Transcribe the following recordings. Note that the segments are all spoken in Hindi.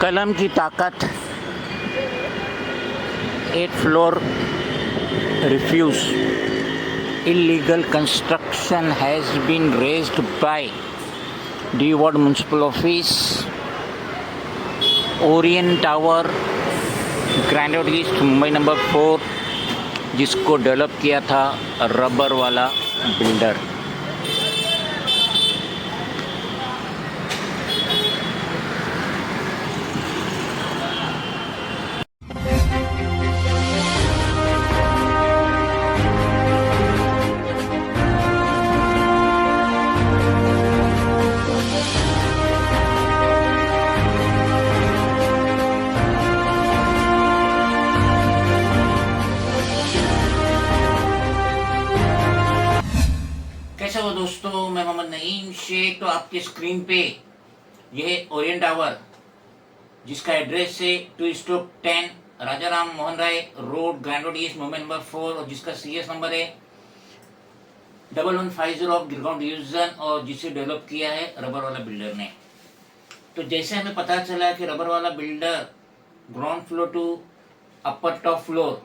कलम की ताकत 8 floor refuse illegal construction has been raised by D Ward Municipal Office, Orient Tower, grand east Mumbai number 4, जिसको डेवलप किया था रबर वाला बिल्डर। कैसे हो दोस्तों, मैं मोहम्मद नईम शेख। तो आपके स्क्रीन पे यह ओरिएंट टावर, जिसका एड्रेस है 2:10 Raja Ram Mohan Roy Road, Grand Road East, Mumbai number 4, और जिसका CS नंबर है 1150 ऑफ गिरगांव डिवीजन, और जिसे डेवलप किया है रबर वाला बिल्डर ने। तो जैसे हमें पता चला कि रबर वाला builder ground floor to upper top floor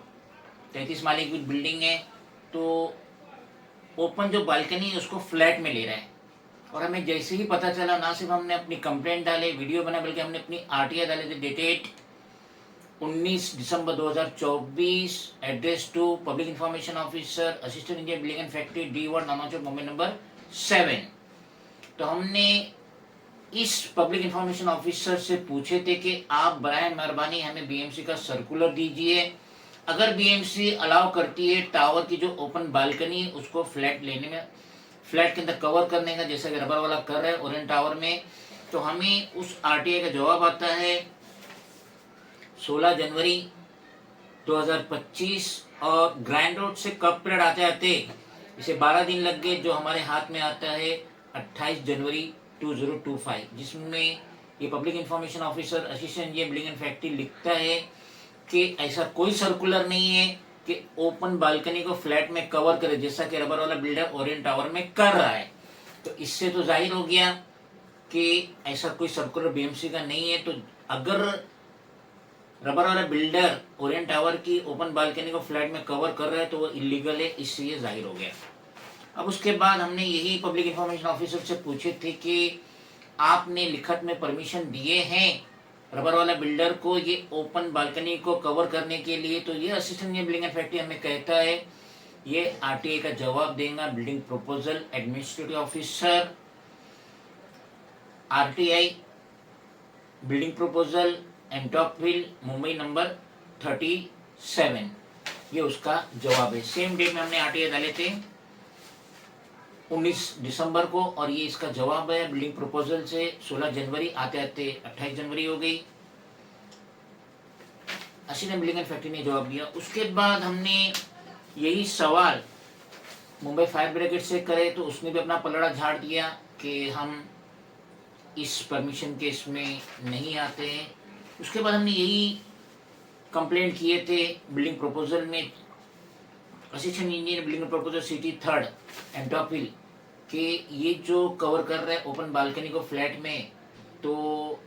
33 माले की बिल्डिंग है, तो ओपन जो बालकनी है उसको फ्लैट में ले रहा है। और हमें जैसे ही पता चला, ना सिर्फ हमने अपनी कंप्लेंट डाले, वीडियो बना, बल्कि हमने अपनी RTI डाले थे डेटेड 19 दिसंबर 2024, address to public information officer, assistant engineer building and factory, D Ward नामाचौक, मुंबई नंबर 7। तो हमने इस पब्लिक इंफॉर्मेशन ऑफिसर से पूछे थे कि आप बराए मेहरबानी हमें BMC का सर्कुलर दीजिए, अगर BMC अलाउ करती है टावर की जो ओपन बालकनी उसको फ्लैट लेने में, फ्लैट के अंदर कवर करने का, जैसा कि रबर वाला कर रहा है ओरिएंट टावर में, तो हमें उस RTI का जवाब आता है 16 जनवरी 2025। और ग्रैंड रोड से कब पीरियड आते आते इसे 12 दिन लग गए, जो हमारे हाथ में आता है 28 जनवरी 2025, जिसमें ये public information officer assistant engineer building and factory लिखता है कि ऐसा कोई सर्कुलर नहीं है कि ओपन बालकनी को फ्लैट में कवर करे, जैसा कि रबर वाला बिल्डर ओरिएंट टावर में कर रहा है। तो इससे तो जाहिर हो गया कि ऐसा कोई सर्कुलर BMC का नहीं है। तो अगर रबर वाला बिल्डर ओरिएंट टावर की ओपन बालकनी को फ्लैट में कवर कर रहा है तो वो इलीगल है, इससे ये जाहिर हो गया। अब उसके बाद हमने यही पब्लिक इंफॉर्मेशन ऑफिसर से पूछे थे कि आपने लिखत में परमिशन दिए हैं रबर वाला बिल्डर को ये ओपन बालकनी को कवर करने के लिए? तो ये assistant engineer building and factory हमें कहता है ये RTI का जवाब देगा building proposal administrative officer, RTI building proposal Antop Hill, Mumbai number 37। ये उसका जवाब है। सेम डेट में हमने RTI डाले थे 19 दिसंबर को, और ये इसका जवाब है बिल्डिंग प्रपोजल से 16 जनवरी, आते आते 28 जनवरी हो गई। असिस्टेंट बिल्डिंग एंड फैक्ट्री ने जवाब दिया। उसके बाद हमने यही सवाल मुंबई फायर ब्रिगेड से करे, तो उसने भी अपना पलड़ा झाड़ दिया कि हम इस परमिशन केस में नहीं आते हैं। उसके बाद हमने यही कंप्लेंट किए थे बिल्डिंग प्रपोजल में assistant engineer building proposal city 3 एंटॉपविल कि ये जो कवर कर रहा है ओपन बालकनी को फ्लैट में, तो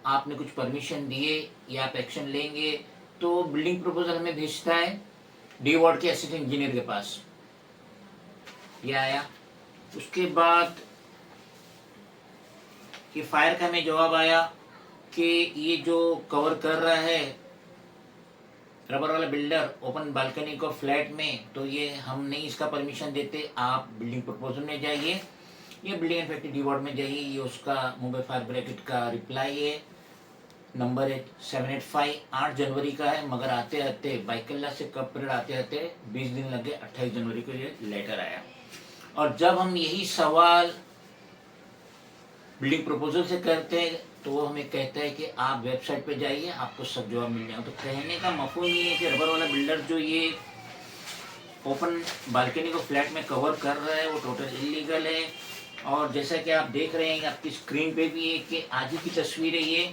आपने कुछ परमिशन दिए या आप एक्शन लेंगे? तो बिल्डिंग प्रपोजल हमें भेजता है D Ward के असिस्टेंट इंजीनियर के पास, ये आया। उसके बाद ये फायर का हमें जवाब आया कि ये जो कवर कर रहा है रबर वाला बिल्डर ओपन बालकनी को फ्लैट में, तो ये हम नहीं इसका परमिशन देते, आप बिल्डिंग प्रपोजल में जाइए, ये building and factory D Ward में जाइए। ये उसका मुंबई फायर ब्रिगेड का रिप्लाई है, नंबर है 785, 8 जनवरी का है, मगर आते आते बाइकल्ला से कब पीरियड आते आते 20 दिन लगे, 28 जनवरी को ये लेटर आया। और जब हम यही सवाल बिल्डिंग प्रपोजल से करते हैं तो वो हमें कहता है कि आप वेबसाइट पे जाइए, आपको सब जवाब मिल जाएगा। तो कहने का मफहूम ये है कि रबर वाला बिल्डर जो ये ओपन बालकनी को फ्लैट में कवर कर रहा है वो टोटल इलीगल है। और जैसा कि आप देख रहे हैं आपकी स्क्रीन पे भी है कि आज ही की तस्वीर है ये,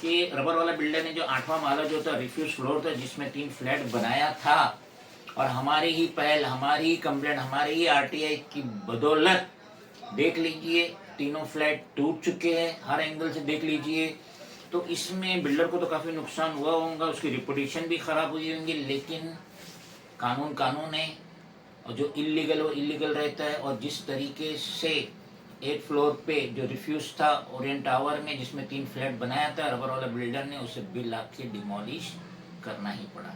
कि रबर वाला बिल्डर ने जो 8वां माला जो था रिफ्यूज फ्लोर था, जिसमें 3 फ्लैट बनाया था, और हमारी ही पहल, हमारी ही कंप्लेंट, हमारी ही RTI की बदौलत देख लीजिए तीनों फ्लैट टूट चुके हैं, हर एंगल से देख लीजिए। तो इसमें बिल्डर को तो काफ़ी नुकसान हुआ होगा, उसकी रिपुटेशन भी ख़राब हुई होंगी, लेकिन कानून कानून है, और जो इलीगल वो इलीगल रहता है। और जिस तरीके से 8 फ्लोर पे जो रिफ्यूज था ओरिएंट टावर में, जिसमें 3 फ्लैट बनाया था, रबर वाला बिल्डर ने उसे बिल आके डिमोलिश करना ही पड़ा।